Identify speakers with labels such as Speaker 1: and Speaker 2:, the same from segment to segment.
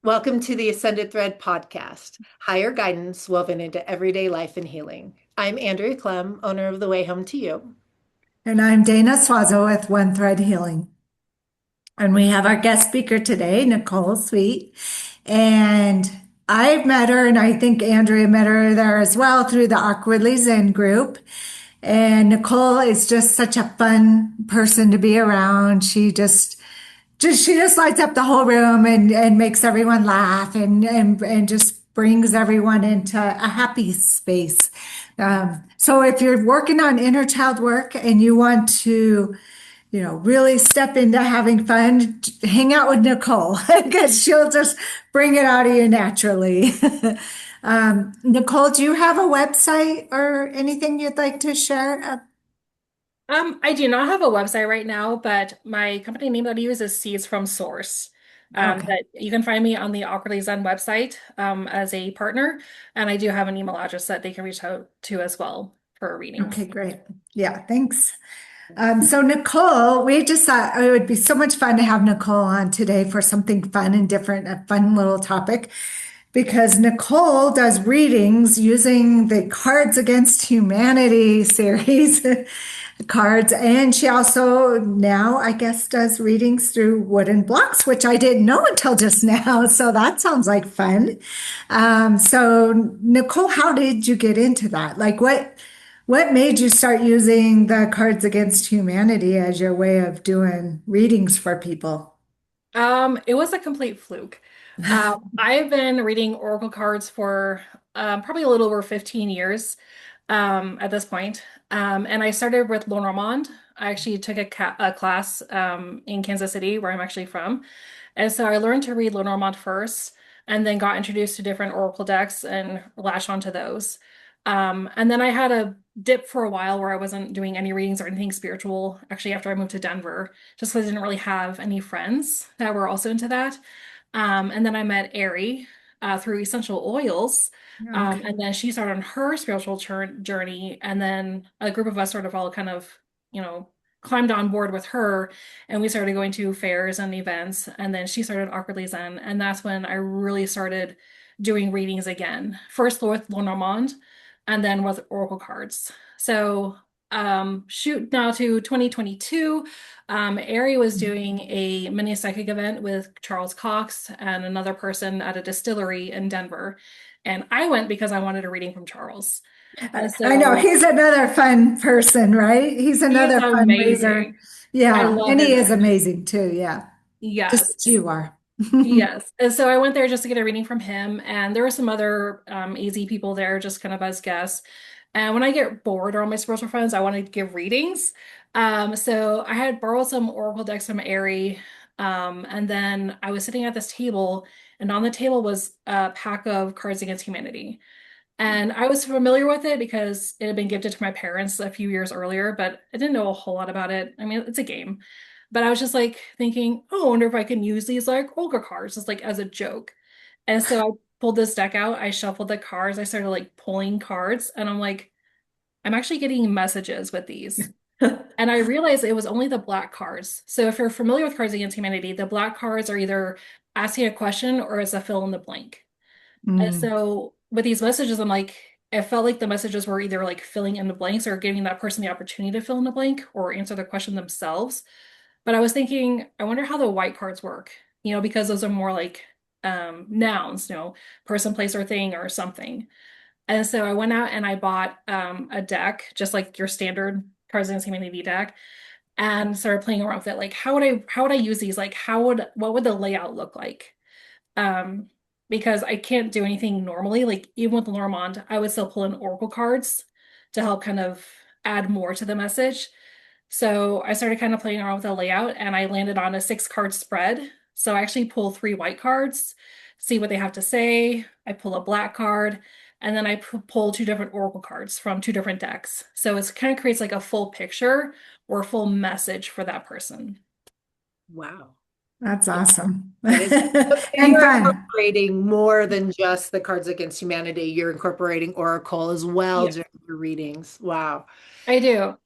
Speaker 1: Welcome to the Ascended Thread podcast, higher guidance woven into everyday life and healing. I'm Andrea Clem, owner of The Way Home to You.
Speaker 2: And I'm Dana Swazo with One Thread Healing. And we have our guest speaker today, Nicole Sweet. And I've met her, and I think Andrea met her there as well through the Awkwardly Zen group. And Nicole is just such a fun person to be around. She just lights up the whole room and makes everyone laugh and just brings everyone into a happy space. So if you're working on inner child work and you want to, really step into having fun, hang out with Nicole because she'll just bring it out of you naturally. Nicole, do you have a website or anything you'd like to share?
Speaker 3: I do not have a website right now, but my company name that I use is Seeds from Source.
Speaker 2: Okay.
Speaker 3: But you can find me on the Awkwardly Zen website as a partner, and I do have an email address that they can reach out to as well for
Speaker 2: Okay,
Speaker 3: readings.
Speaker 2: great. Yeah, thanks. So Nicole, we just thought it would be so much fun to have Nicole on today for something fun and different, a fun little topic, because Nicole does readings using the Cards Against Humanity series cards, and she also now, I guess, does readings through wooden blocks, which I didn't know until just now. So that sounds like fun. So Nicole, how did you get into that? Like what made you start using the Cards Against Humanity as your way of doing readings for people?
Speaker 3: It was a complete fluke. I've been reading Oracle cards for probably a little over 15 years at this point. And I started with Lenormand. I actually took a class in Kansas City, where I'm actually from. And so I learned to read Lenormand first, and then got introduced to different Oracle decks and latched onto those. And then I had a dip for a while where I wasn't doing any readings or anything spiritual, actually, after I moved to Denver, just because I didn't really have any friends that were also into that. And then I met Ari through essential oils.
Speaker 2: Okay.
Speaker 3: And then she started on her spiritual journey. And then a group of us sort of all kind of, you know, climbed on board with her. And we started going to fairs and events. And then she started Awkwardly Zen. And that's when I really started doing readings again. First with Lenormand and then with Oracle cards. So shoot now to 2022. Ari was doing a mini psychic event with Charles Cox and another person at a distillery in Denver. And I went because I wanted a reading from Charles. And
Speaker 2: I know
Speaker 3: so
Speaker 2: he's another fun person, right? He's
Speaker 3: he is
Speaker 2: another fun reader.
Speaker 3: amazing. I
Speaker 2: Yeah,
Speaker 3: love
Speaker 2: and he
Speaker 3: his
Speaker 2: is
Speaker 3: energy.
Speaker 2: amazing too. Yeah, just as
Speaker 3: Yes.
Speaker 2: you are.
Speaker 3: Yes. And so I went there just to get a reading from him. And there were some other AZ people there, just kind of as guests. And when I get bored around my spiritual friends, I want to give readings. So I had borrowed some Oracle decks from Ari. And then I was sitting at this table, and on the table was a pack of Cards Against Humanity. And I was familiar with it because it had been gifted to my parents a few years earlier, but I didn't know a whole lot about it. I mean, it's a game. But I was just like thinking, oh, I wonder if I can use these like Olga cards just like as a joke. And so I pulled this deck out, I shuffled the cards, I started like pulling cards, and I'm like, I'm actually getting messages with these. And I realized it was only the black cards. So if you're familiar with Cards Against Humanity, the black cards are either asking a question or it's a fill in the blank. And
Speaker 2: Mm.
Speaker 3: so with these messages, I'm like, it felt like the messages were either like filling in the blanks or giving that person the opportunity to fill in the blank or answer the question themselves. But I was thinking, I wonder how the white cards work, because those are more like nouns, person, place, or thing or something. And so I went out and I bought a deck, just like your standard Cards Against Humanity deck, and started playing around with it. Like, how would I use these? Like, what would the layout look like? Um, because I can't do anything normally. Like even with Lormont, I would still pull in Oracle cards to help kind of add more to the message. So I started kind of playing around with the layout and I landed on a 6 card spread. So I actually pull 3 white cards, see what they have to say. I pull a black card, and then I pull 2 different Oracle cards from 2 different decks. So it kind of creates like a full picture or full message for that person.
Speaker 1: Wow.
Speaker 2: That's awesome
Speaker 1: That is, and
Speaker 2: and
Speaker 1: you're
Speaker 2: fun.
Speaker 1: incorporating more than just the Cards Against Humanity. You're incorporating Oracle as well
Speaker 3: Yeah,
Speaker 1: during your readings. Wow.
Speaker 3: I do.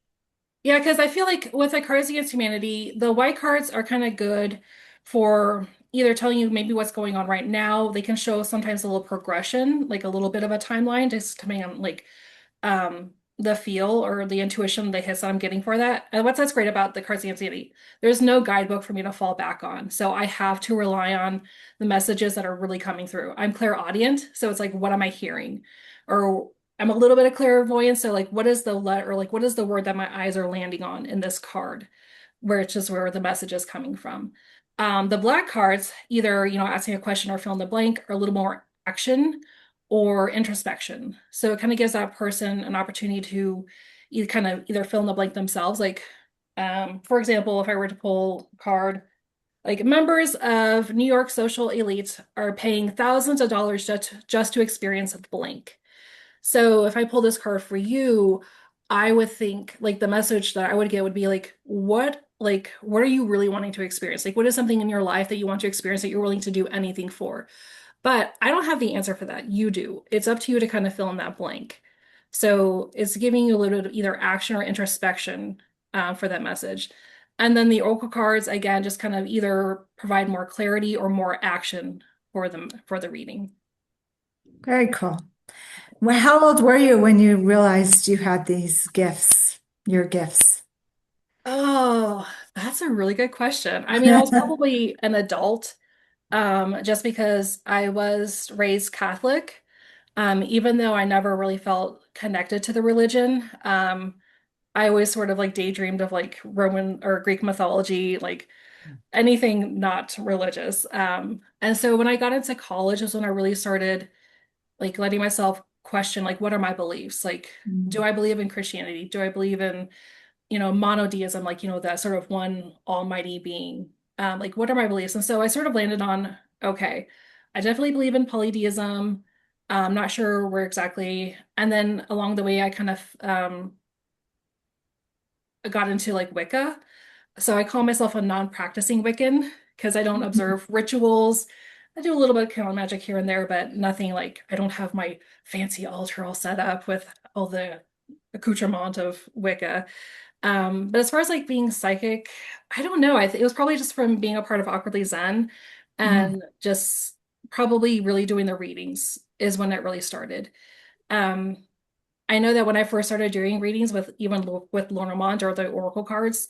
Speaker 3: Yeah, because I feel like with the Cards Against Humanity, the white cards are kind of good for either telling you maybe what's going on right now. They can show sometimes a little progression, like a little bit of a timeline, just depending on like the feel or the intuition, the hits that I'm getting for that. And that's great about the cards anxiety. There's no guidebook for me to fall back on. So I have to rely on the messages that are really coming through. I'm clairaudient, so it's like, what am I hearing? Or I'm a little bit of clairvoyant, so like what is the letter or like what is the word that my eyes are landing on in this card? Where it's just where the message is coming from. The black cards, either, asking a question or fill in the blank, are a little more action or introspection. So it kind of gives that person an opportunity to either fill in the blank themselves. Like, for example, if I were to pull a card, like members of New York social elites are paying thousands of dollars just to experience the blank. So if I pull this card for you, I would think like the message that I would get would be like what are you really wanting to experience? Like what is something in your life that you want to experience that you're willing to do anything for? But I don't have the answer for that. You do. It's up to you to kind of fill in that blank. So it's giving you a little bit of either action or introspection for that message. And then the oracle cards, again, just kind of either provide more clarity or more action for them for the reading.
Speaker 2: Very cool. Well, how old were you when you realized you had these gifts, your gifts?
Speaker 3: Oh, that's a really good question. I mean, I was probably an adult, just because I was raised Catholic. Even though I never really felt connected to the religion. I always sort of like daydreamed of like Roman or Greek mythology, like anything not religious. And so when I got into college is when I really started like letting myself question like what are my beliefs? Like, do I believe in Christianity? Do I believe in, monotheism, like, that sort of one almighty being? Like what are my beliefs? And so I sort of landed on, okay, I definitely believe in polytheism. I'm not sure where exactly. And then along the way, I kind of got into like Wicca. So I call myself a non-practicing Wiccan because I don't observe rituals. I do a little bit of candle magic here and there, but nothing like I don't have my fancy altar all set up with all the accoutrement of Wicca. But as far as like being psychic, I don't know. It was probably just from being a part of Awkwardly Zen
Speaker 2: Mhm.
Speaker 3: and just probably really doing the readings is when it really started. Um, I know that when I first started doing readings with with Lenormand or the Oracle cards,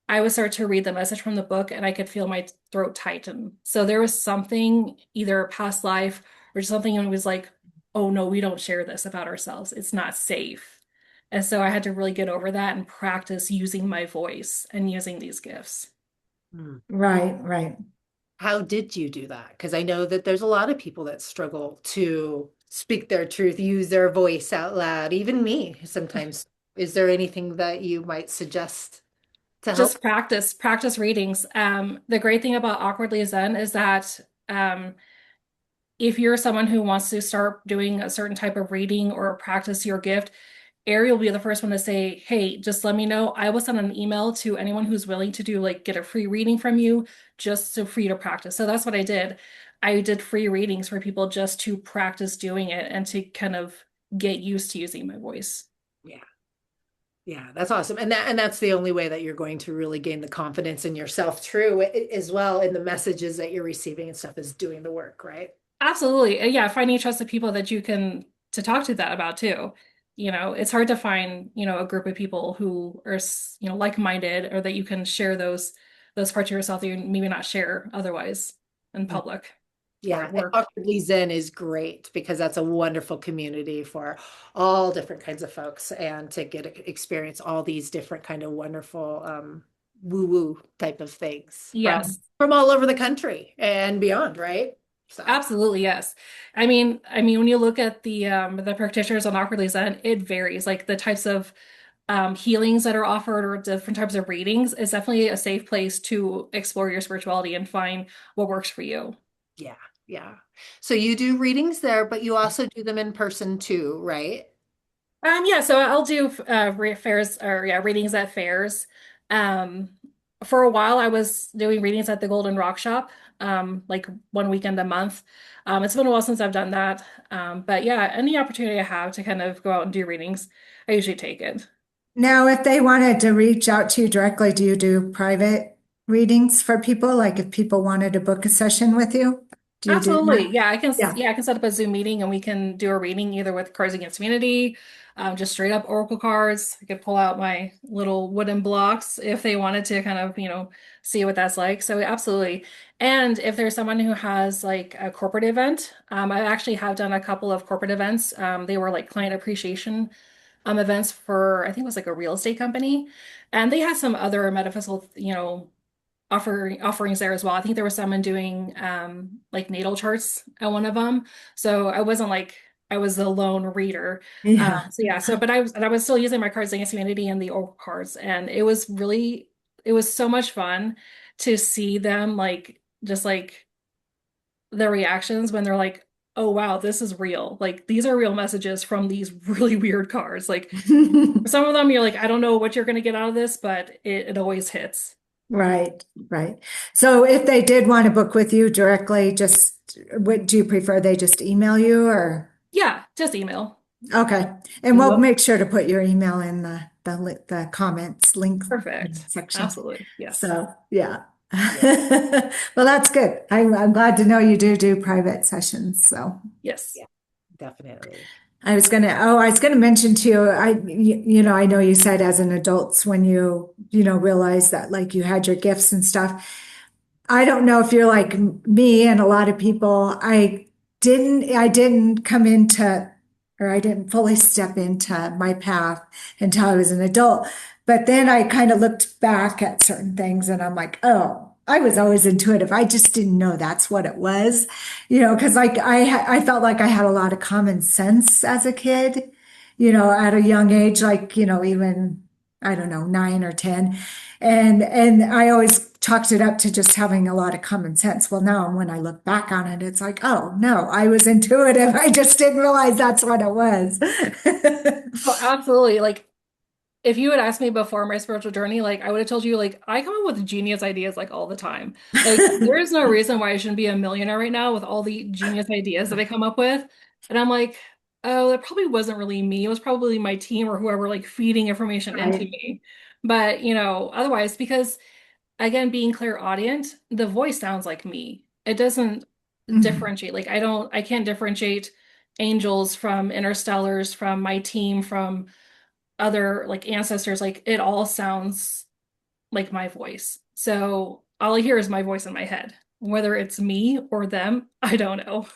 Speaker 3: I would start to read the message from the book and I could feel my throat tighten. So there was something, either a past life or just something that was like, oh no, we don't share this about ourselves. It's not safe. And so I had to really get over that and practice using my voice and using these gifts.
Speaker 1: Hmm.
Speaker 2: Right, right.
Speaker 1: How did you do that? Because I know that there's a lot of people that struggle to speak their truth, use their voice out loud, even me sometimes. Is there anything that you might suggest to help?
Speaker 3: Just practice readings. The great thing about Awkwardly Zen is that if you're someone who wants to start doing a certain type of reading or practice your gift, Ari will be the first one to say, hey, just let me know. I will send an email to anyone who's willing to do like get a free reading from you just so for you to practice. So that's what I did. I did free readings for people just to practice doing it and to kind of get used to using my voice.
Speaker 1: Yeah. Yeah, that's awesome. And that's the only way that you're going to really gain the confidence in yourself, true, as well in the messages that you're receiving and stuff is doing the work, right?
Speaker 3: Absolutely. And yeah, finding trusted people that you can to talk to that about too. It's hard to find, a group of people who are, like-minded or that you can share those parts of yourself that you maybe not share otherwise in public or
Speaker 1: Yeah,
Speaker 3: at
Speaker 1: and
Speaker 3: work.
Speaker 1: Awkwardly Zen is great because that's a wonderful community for all different kinds of folks and to get experience all these different kind of wonderful woo-woo type of things
Speaker 3: Yes.
Speaker 1: from all over the country and beyond, right? So,
Speaker 3: Absolutely, yes. I mean, when you look at the practitioners on Awkwardly Zen, it varies. Like the types of healings that are offered or different types of readings is definitely a safe place to explore your spirituality and find what works for you.
Speaker 1: yeah, yeah. So you do readings there, but you also do them in person too, right?
Speaker 3: Yeah, so I'll do fairs or yeah, readings at fairs. Um, for a while I was doing readings at the Golden Rock Shop, like one weekend a month. It's been a while since I've done that. But yeah, any opportunity I have to kind of go out and do readings, I usually take it.
Speaker 2: Now, if they wanted to reach out to you directly, do you do private? readings for people? Like if people wanted to book a session with you? Do you do
Speaker 3: Absolutely.
Speaker 2: that?
Speaker 3: Yeah,
Speaker 2: Yeah.
Speaker 3: I can set up a Zoom meeting and we can do a reading either with Cards Against Humanity, just straight up Oracle cards. I could pull out my little wooden blocks if they wanted to kind of, see what that's like. So absolutely. And if there's someone who has like a corporate event, I actually have done a couple of corporate events. They were like client appreciation events for I think it was like a real estate company. And they had some other metaphysical, offerings there as well. I think there was someone doing like natal charts at one of them. So I wasn't like I was the lone reader.
Speaker 2: Yeah.
Speaker 3: So yeah, so but I was still using my Cards Against Humanity and the Oracle cards, and it was so much fun to see them like just like their reactions when they're like, oh wow, this is real. Like these are real messages from these really weird cards. Like some of them you're like, I don't know what you're gonna get out of this, but it always hits.
Speaker 2: Right, right. So if they did want to book with you directly, just what do you prefer? They just email you or?
Speaker 3: Yeah, just email.
Speaker 2: Okay. And we'll make sure to put your email in the comments link
Speaker 3: Perfect.
Speaker 2: section.
Speaker 3: Absolutely. Yes.
Speaker 2: So, yeah. Well, that's good. I'm glad to know you do private sessions. So
Speaker 3: Yes.
Speaker 1: Yeah, definitely.
Speaker 2: I was gonna mention to you, I know you said as an adult when you realized that like you had your gifts and stuff. I don't know if you're like me and a lot of people. I didn't come into, or I didn't fully step into my path until I was an adult. But then I kind of looked back at certain things and I'm like, oh, I was always intuitive. I just didn't know that's what it was, because like I felt like I had a lot of common sense as a kid, at a young age, like, even, I don't know, 9 or 10. And I always chalked it up to just having a lot of common sense. Well, now when I look back on it, it's like, oh no, I was intuitive. I just didn't realize that's what it was.
Speaker 3: Oh, absolutely. Like if you had asked me before my spiritual journey, like I would have told you, like I come up with genius ideas like all the time. Like there is no reason why I shouldn't be a millionaire right now with all the genius ideas that I come up with. And I'm like, oh, that probably wasn't really me. It was probably my team or whoever like feeding information into
Speaker 2: Right.
Speaker 3: me. But otherwise, because again, being clairaudient, the voice sounds like me. It doesn't
Speaker 2: Mhm.
Speaker 3: differentiate. Like I can't differentiate angels from interstellars, from my team, from other like ancestors. Like it all sounds like my voice. So all I hear is my voice in my head. Whether it's me or them, I don't know.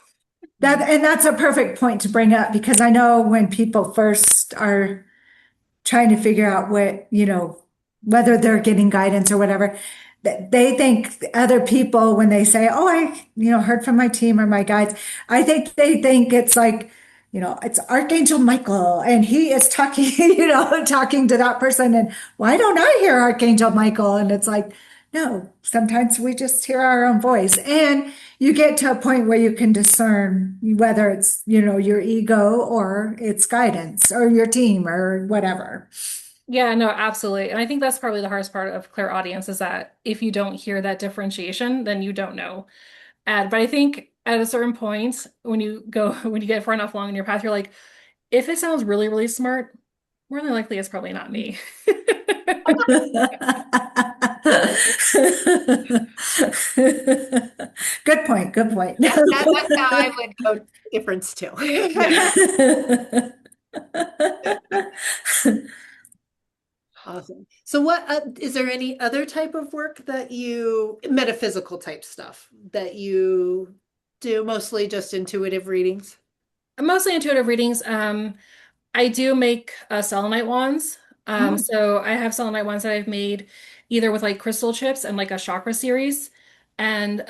Speaker 2: And that's a perfect point to bring up because I know when people first are trying to figure out whether they're getting guidance or whatever, they think other people, when they say, oh, I heard from my team or my guides, I think they think it's like, it's Archangel Michael and he is talking, talking to that person. And why don't I hear Archangel Michael? And it's like, no, sometimes we just hear our own voice. And you get to a point where you can discern whether it's, your ego or it's guidance or your team or whatever.
Speaker 3: Yeah, no, absolutely. And I think that's probably the hardest part of clairaudience is that if you don't hear that differentiation, then you don't know. And but I think at a certain point, when you get far enough along in your path, you're like, if it sounds really, really smart, more than likely it's probably not me.
Speaker 2: Good point. Good point.
Speaker 1: That's how I would go difference too.
Speaker 3: Yeah.
Speaker 1: Awesome. So what is there any other type of work that metaphysical type stuff that you do, mostly just intuitive readings?
Speaker 3: Mostly intuitive readings. I do make selenite wands.
Speaker 2: Mm.
Speaker 3: So I have selenite wands that I've made either with like crystal chips and like a chakra series. And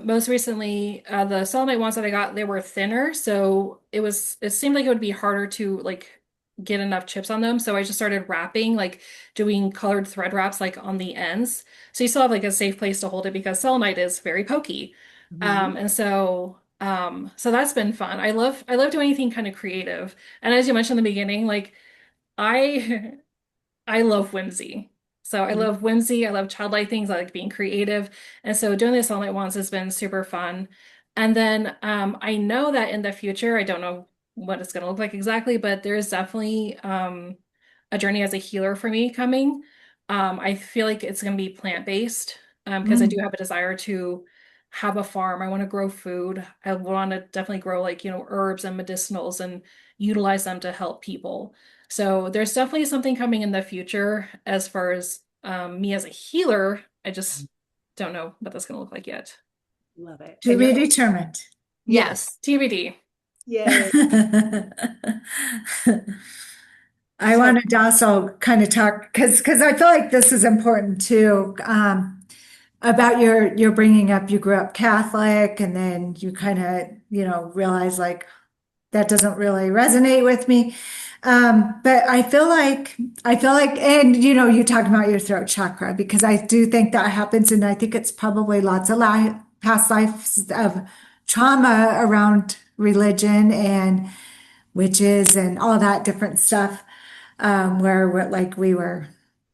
Speaker 3: most recently, the selenite wands that I got, they were thinner, so it seemed like it would be harder to like get enough chips on them. So I just started wrapping, like doing colored thread wraps like on the ends. So you still have like a safe place to hold it because selenite is very pokey.
Speaker 1: Mhm.
Speaker 3: And so that's been fun. I love doing anything kind of creative. And as you mentioned in the beginning, like I I love whimsy. So I love whimsy. I love childlike things. I like being creative. And so doing this all night once has been super fun. And then I know that in the future, I don't know what it's going to look like exactly, but there is definitely a journey as a healer for me coming. I feel like it's going to be plant-based. because I do have a desire to have a farm. I want to grow food. I want to definitely grow like, herbs and medicinals and utilize them to help people. So there's definitely something coming in the future as far as me as a healer. I just don't know what that's going to look like yet.
Speaker 1: Love it.
Speaker 2: To
Speaker 1: And you're,
Speaker 2: be determined.
Speaker 1: yes.
Speaker 3: Yes, TBD.
Speaker 1: Yay.
Speaker 2: I
Speaker 1: So,
Speaker 2: wanted to also kind of talk because I feel like this is important too. About your bringing up. You grew up Catholic, and then you kind of realize like that doesn't really resonate with me. But I feel like, and you talk about your throat chakra because I do think that happens, and I think it's probably lots of past lives of trauma around religion and witches and all that different stuff, where like we were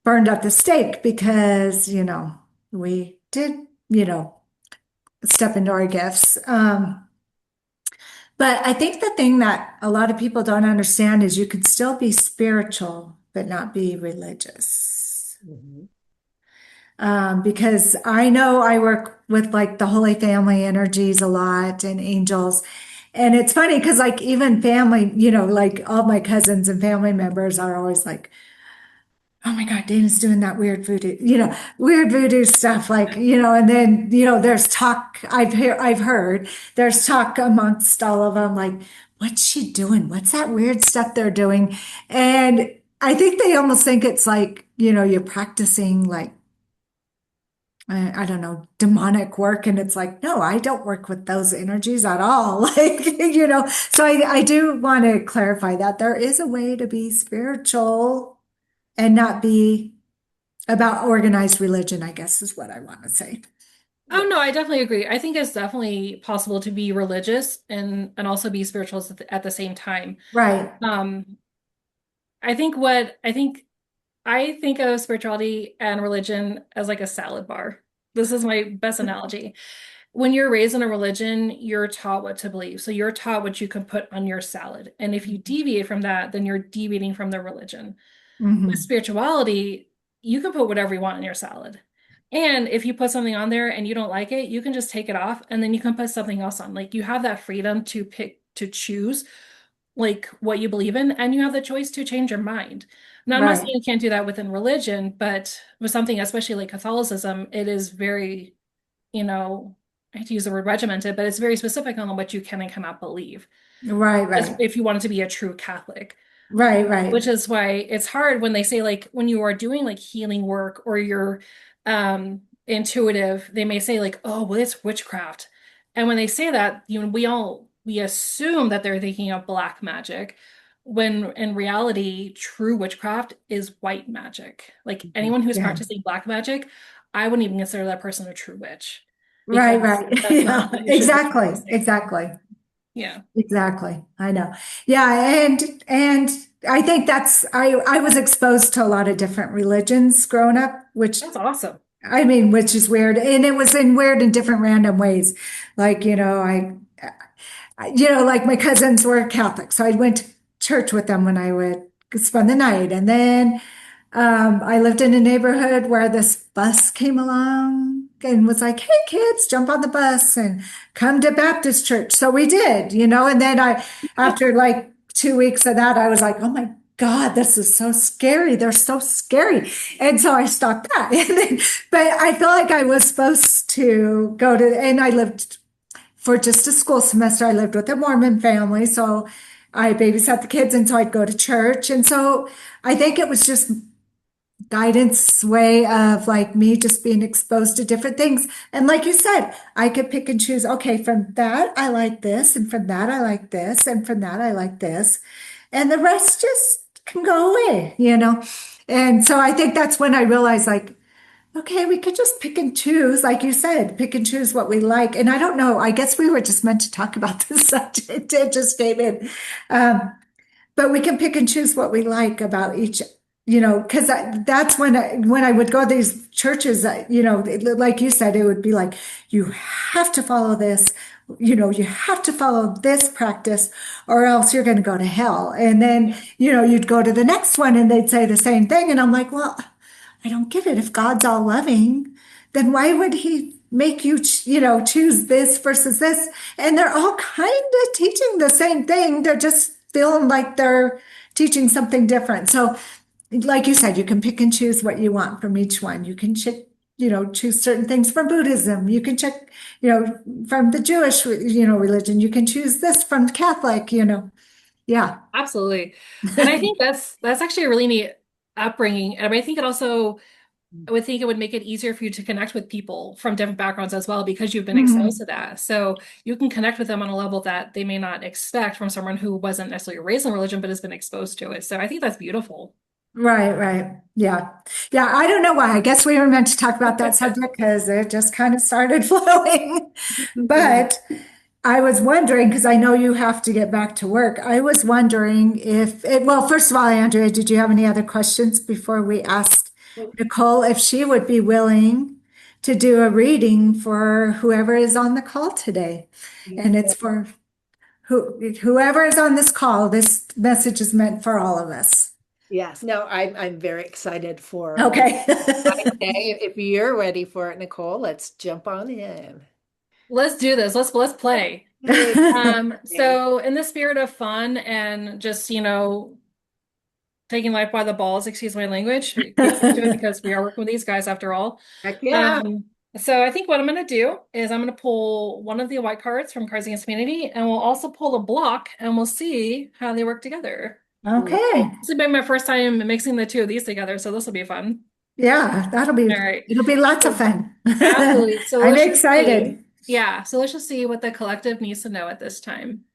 Speaker 2: burned at the stake because we did you know step into our gifts. But I think the thing that a lot of people don't understand is you can still be spiritual, but not be religious.
Speaker 1: mhm.
Speaker 2: Because I know I work with like the Holy Family energies a lot and angels. And it's funny because like even family, like all my cousins and family members are always like, oh my God, Dana's doing that weird voodoo stuff, like, and then, there's talk, I've heard there's talk amongst all of them, like, what's she doing? What's that weird stuff they're doing? And I think they almost think it's like, you're practicing like, I don't know, demonic work. And it's like, no, I don't work with those energies at all. Like, so I do want to clarify that there is a way to be spiritual and not be about organized religion, I guess is what I want to say.
Speaker 3: Oh
Speaker 1: Yeah.
Speaker 3: no, I definitely agree. I think it's definitely possible to be religious and also be spiritual at the same time.
Speaker 2: Right,
Speaker 3: Um, I think of spirituality and religion as like a salad bar. This is my best analogy. When you're raised in a religion, you're taught what to believe. So you're taught what you can put on your salad. And if you deviate from that, then you're deviating from the religion. With
Speaker 2: hmm,
Speaker 3: spirituality, you can put whatever you want in your salad. And if you put something on there and you don't like it, you can just take it off and then you can put something else on. Like you have that freedom to pick, to choose like what you believe in, and you have the choice to change your mind. Now, I'm not saying
Speaker 2: right,
Speaker 3: you can't do that within religion, but with something especially like Catholicism, it is very, you know, I hate to use the word regimented, but it's very specific on what you can and cannot believe.
Speaker 2: right,
Speaker 3: As
Speaker 2: right,
Speaker 3: if you wanted to be a true Catholic,
Speaker 2: right, right,
Speaker 3: which is why it's hard when they say like when you are doing like healing work or you're intuitive, they may say like, oh, well, it's witchcraft. And when they say that, we assume that they're thinking of black magic, when in reality, true witchcraft is white magic. Like anyone who's
Speaker 2: yeah,
Speaker 3: practicing black magic, I wouldn't even consider that person a true witch
Speaker 2: right,
Speaker 3: because
Speaker 2: right.
Speaker 3: that's
Speaker 2: Yeah,
Speaker 3: not what you should be
Speaker 2: exactly,
Speaker 3: practicing.
Speaker 2: exactly,
Speaker 3: Yeah,
Speaker 2: exactly. I know. Yeah, and I think I was exposed to a lot of different religions growing up, which
Speaker 3: that's awesome.
Speaker 2: I mean, which is weird, and it was in weird and different random ways. Like, like my cousins were Catholic, so I went to church with them when I would spend the night. And then I lived in a neighborhood where this bus came along and was like, "Hey, kids, jump on the bus and come to Baptist church." So we did, And then after like 2 weeks of that, I was like, "Oh my God, this is so scary. They're so scary." And so I stopped that. But I feel like I was supposed to go to, and I lived for just a school semester. I lived with a Mormon family, so I babysat the kids, and so I'd go to church. And so I think it was just guidance way of like me just being exposed to different things. And like you said, I could pick and choose, okay, from that I like this, and from that I like this, and from that I like this. And the rest just can go away. And so I think that's when I realized like, okay, we could just pick and choose, like you said, pick and choose what we like. And I don't know, I guess we were just meant to talk about this subject. It just came in. Um, but we can pick and choose what we like about each, because that's when I would go to these churches, like you said, it would be like, you have to follow this, you have to follow this practice or else you're going to go to hell. And then,
Speaker 3: Yeah.
Speaker 2: you'd go to the next one and they'd say the same thing. And I'm like, well, I don't get it. If God's all loving, then why would he make you, you know, choose this versus this? And they're all kind of teaching the same thing. They're just feeling like they're teaching something different. So, like you said, you can pick and choose what you want from each one. You can check, you know, choose certain things from Buddhism. You can check, you know, from the Jewish, you know, religion. You can choose this from Catholic, you know. Yeah.
Speaker 3: Absolutely. And I think that's actually a really neat upbringing. And I think it also I would think it would make it easier for you to connect with people from different backgrounds as well because you've been exposed
Speaker 2: Mhm.
Speaker 3: to that. So you can connect with them on a level that they may not expect from someone who wasn't necessarily raised in religion but has been exposed to it. So I think that's beautiful.
Speaker 2: Right, right. Yeah. Yeah. I don't know why. I guess we were meant to talk about that subject because it just kind of started flowing. But I was wondering, because I know you have to get back to work. I was wondering if it, well, first of all, Andrea, did you have any other questions before we asked Nicole if she would be willing to do a reading for whoever is on the call today? And it's for whoever is on this call. This message is meant for all of us.
Speaker 1: Yes, no, I'm very excited for what
Speaker 2: Okay.
Speaker 1: I say. If you're ready for it, Nicole, let's jump on in.
Speaker 3: Let's do this. Let's play.
Speaker 1: Hey.
Speaker 3: So in the spirit of fun and just, taking life by the balls, excuse my language, getting into it because we are working with these guys after all.
Speaker 1: Heck yeah.
Speaker 3: Um, so I think what I'm going to do is I'm going to pull one of the white cards from Cards Against Humanity, and we'll also pull a block, and we'll see how they work together.
Speaker 2: Okay.
Speaker 3: This will be my first time mixing the two of these together, so this will be fun.
Speaker 2: Yeah,
Speaker 3: All right.
Speaker 2: it'll be lots of
Speaker 3: So,
Speaker 2: fun.
Speaker 3: absolutely. So
Speaker 2: I'm
Speaker 3: let's just see.
Speaker 2: excited.
Speaker 3: Yeah, so let's just see what the collective needs to know at this time.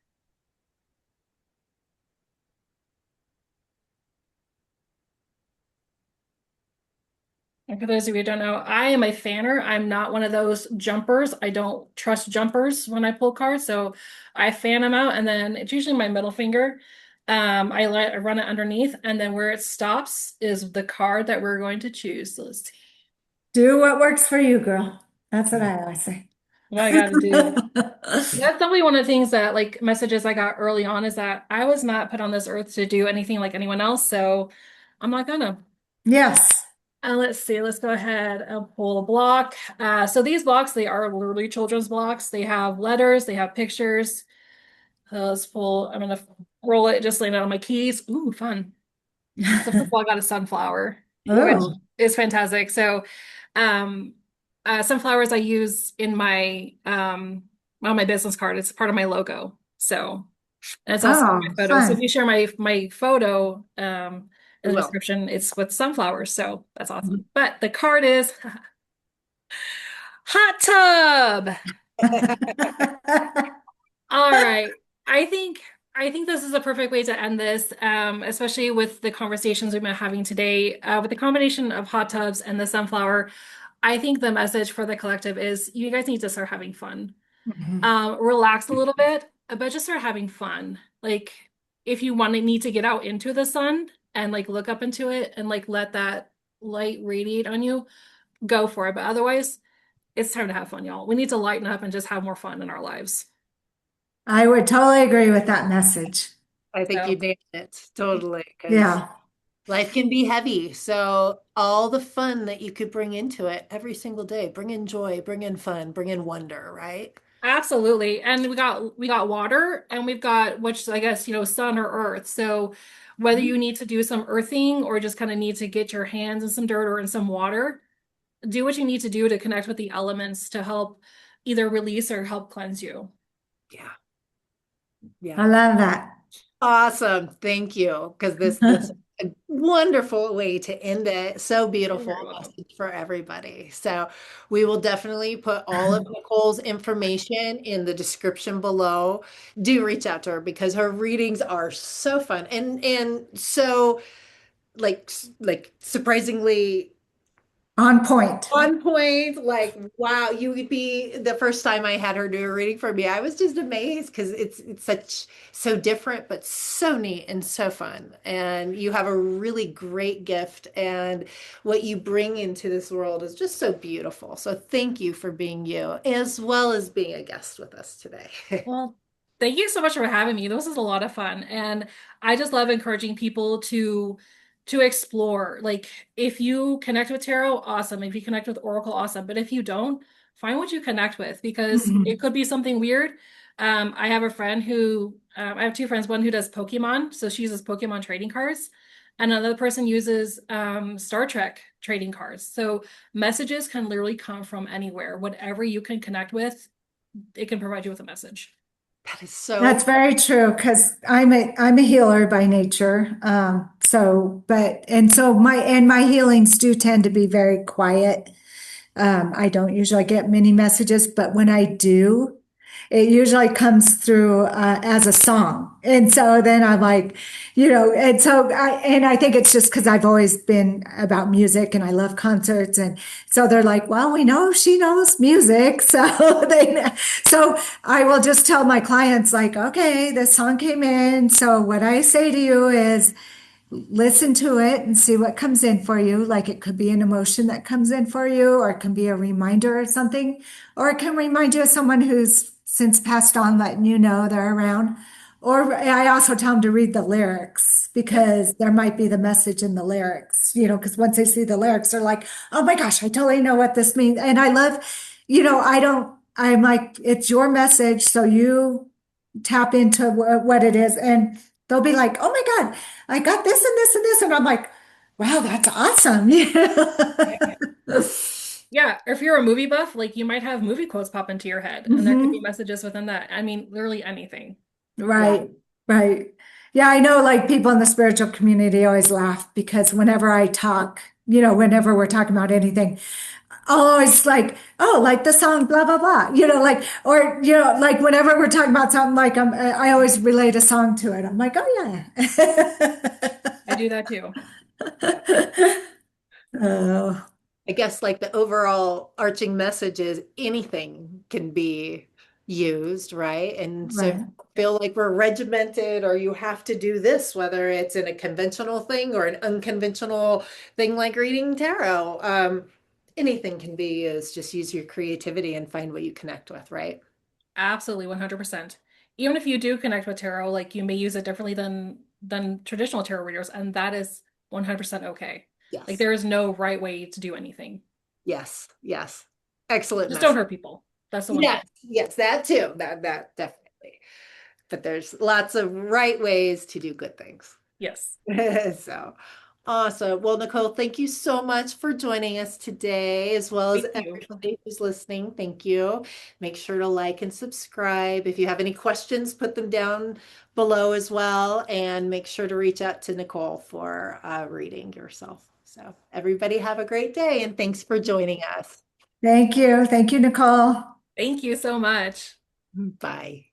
Speaker 3: And for those of you who don't know, I am a fanner. I'm not one of those jumpers. I don't trust jumpers when I pull cards. So I fan them out and then it's usually my middle finger. I run it underneath and then where it stops is the card that we're going to choose. So let's see
Speaker 2: Do what works for you, girl. That's what I always say.
Speaker 3: what I got to do. That's definitely one of the things that like messages I got early on is that I was not put on this earth to do anything like anyone else. So I'm not gonna.
Speaker 2: Yes.
Speaker 3: Let's see, let's go ahead and pull a block. So these blocks, they are literally children's blocks. They have letters, they have pictures. Let's pull, I'm gonna roll it, just laying it on my keys. Ooh, fun. So first of all, I got a sunflower, which
Speaker 2: Oh,
Speaker 3: is fantastic. So um sunflowers I use in my on my business card. It's part of my logo. So and it's also
Speaker 2: oh,
Speaker 3: my photo. So if
Speaker 2: fun.
Speaker 3: you share my photo in the
Speaker 1: Well,
Speaker 3: description, it's with sunflowers. So that's awesome. But the card is hot tub. All right. I think I think this is a perfect way to end this, especially with the conversations we've been having today. With the combination of hot tubs and the sunflower, I think the message for the collective is you guys need to start having fun.
Speaker 2: Mhm.
Speaker 3: Relax a little bit, but just start having fun. Like if you want to need to get out into the sun and like look up into it and like let that light radiate on you, go for it. But otherwise, it's time to have fun, y'all. We need to lighten up and just have more fun in our lives.
Speaker 2: I would totally agree with that message.
Speaker 1: I think you
Speaker 3: So
Speaker 1: nailed it totally because
Speaker 2: Yeah.
Speaker 1: life can be heavy. So all the fun that you could bring into it every single day, bring in joy, bring in fun, bring in wonder, right?
Speaker 3: absolutely. And we got water and we've got which I guess, sun or earth. So whether you need to do some earthing or just kind of need to get your hands in some dirt or in some water, do what you need to do to connect with the elements to help either release or help cleanse you.
Speaker 1: Yeah.
Speaker 2: I
Speaker 1: Yeah.
Speaker 2: love that.
Speaker 1: Awesome. Thank you. Because this is a wonderful way to end it. So
Speaker 3: You're very
Speaker 1: beautiful
Speaker 3: welcome.
Speaker 1: message for everybody. So we will definitely put all of Nicole's information in the description below. Do reach out to her because her readings are so fun and so like surprisingly
Speaker 2: On point.
Speaker 1: on point. Like, wow, you would be the first time I had her do a reading for me. I was just amazed because it's such so different, but so neat and so fun. And you have a really great gift, and what you bring into this world is just so beautiful. So thank you for being you, as well as being a guest with us today.
Speaker 3: Well, thank you so much for having me. This is a lot of fun. And I just love encouraging people to to explore. Like if you connect with tarot, awesome. If you connect with Oracle, awesome. But if you don't, find what you connect with because it
Speaker 2: Mhm.
Speaker 3: could be something weird. I have a friend who I have two friends, one who does Pokemon, so she uses Pokemon trading cards, and another person uses Star Trek trading cards. So messages can literally come from anywhere. Whatever you can connect with, it can provide you with a message.
Speaker 1: That is
Speaker 2: That's
Speaker 1: so,
Speaker 2: very true because I'm a healer by nature. My healings do tend to be very quiet. I don't usually get many messages, but when I do, it usually comes through as a song. And so then I'm like, and I think it's just because I've always been about music and I love concerts. And so they're like, well, we know she knows music. So I will just tell my clients like, okay, this song came in. So what I say to you is, listen to it and see what comes in for you. Like it could be an emotion that comes in for you, or it can be a reminder of something, or it can remind you of someone who's since passed on, letting you know they're around. Or I also tell them to read the lyrics
Speaker 3: Yep.
Speaker 2: because there might be the message in the lyrics, because once they see the lyrics, they're like, oh my gosh, I totally know what this means. And I love, I'm like, it's your message. So you tap into what it is. And they'll be like, oh my God, I got this and this and this. And I'm like, wow, that's awesome.
Speaker 3: Yeah, if you're a movie buff, like you might have movie quotes pop into your head, and there could be
Speaker 2: Hmm.
Speaker 3: messages within that. I mean, literally anything.
Speaker 1: yeah.
Speaker 2: Right, right. Yeah, I know like people in the spiritual community always laugh because whenever I talk, whenever we're talking about anything, I'll always like, oh, like the song, blah, blah, blah, like whenever we're talking about something like, I always relate a song to it. I'm like, oh,
Speaker 3: I do that too.
Speaker 2: yeah. Oh,
Speaker 1: I guess like the overall arching message is anything can be used, right? And so if
Speaker 2: right.
Speaker 1: you feel like we're regimented or you have to do this, whether it's in a conventional thing or an unconventional thing like reading tarot, anything can be used. Just use your creativity and find what you connect with, right?
Speaker 3: Absolutely, 100%. Even if you do connect with tarot, like you may use it differently than traditional tarot readers, and that is 100% okay. Like
Speaker 1: Yes.
Speaker 3: there is no right way to do anything.
Speaker 1: Yes. Yes. Excellent
Speaker 3: Just don't
Speaker 1: message.
Speaker 3: hurt people. That's the one
Speaker 1: Yes.
Speaker 3: thing.
Speaker 1: Yes, that too. That definitely. But there's lots of right ways to do good things.
Speaker 3: Yes.
Speaker 1: So awesome. Well, Nicole, thank you so much for joining us today, as well as
Speaker 3: Thank you.
Speaker 1: everybody who's listening. Thank you. Make sure to like and subscribe. If you have any questions, put them down below as well. And make sure to reach out to Nicole for reading yourself. So everybody have a great day and thanks for joining us.
Speaker 2: Thank you. Thank you, Nicole.
Speaker 3: Thank you so much.
Speaker 1: Bye.